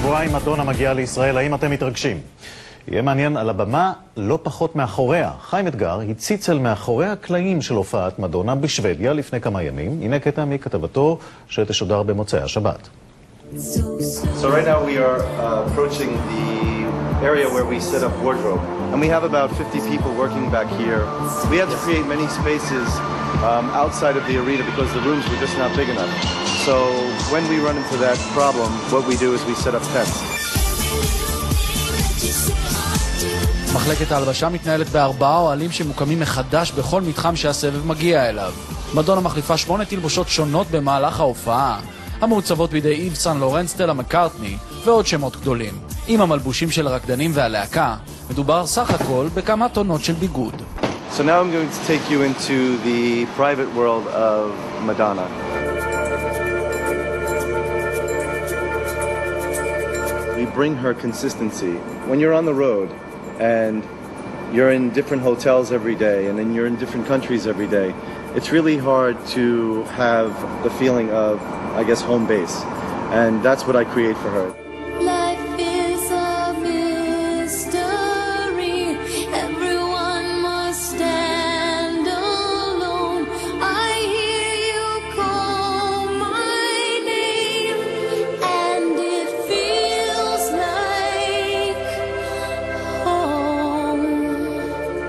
שבועיים מדונה מגיעה לישראל, האם אתם מתרגשים? יהיה מעניין על הבמה, לא פחות מאחוריה. חיים אתגר הציץ אל מאחורי הקלעים של הופעת מדונה בשוודיה לפני כמה ימים. הנה קטע מכתבתו שתשודר במוצאי השבת. So right now we are approaching the area where we set up wardrobe. And we have about 50 people working back here. We had to create many spaces outside of the arena because the rooms were just not big enough. So when we run into that problem, what we do is we set up tents. מחלקת ההלבשה מתנהלת בארבעה אוהלים שמוקמים מחדש בכל מתחם שהסבב מגיע אליו. מדונה מחליפה 8 תלבושות שונות במהלך ההופעה, המעוצבות בידי איב סן לורנס, סטלה מקארטני ועוד שמות גדולים. עם המלבושים של הרקדנים והלהקה, מדובר סך הכל בכמה טונות של ביגוד. So now I'm going to take you into the private world of Madonna. We bring her consistency. When you're on the road and you're in different hotels every day and then you're in different countries every day, it's really hard to have the feeling of, I guess, home base. And that's what I create for her. Life is a mystery. Everyone must stand alone. I hear you call my name, and it feels like home.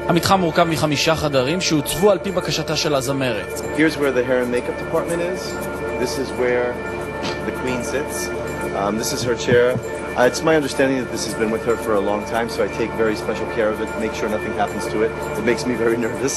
המתחם מורכב מ5 חדרים שהוצבו על פי בקשתה של הזמרת. Here's where the hair and makeup department is. This is where the queen sits. This is her chair. It's my understanding that this has been with her for a long time, so I take very special care of it, make sure nothing happens to it. It makes me very nervous.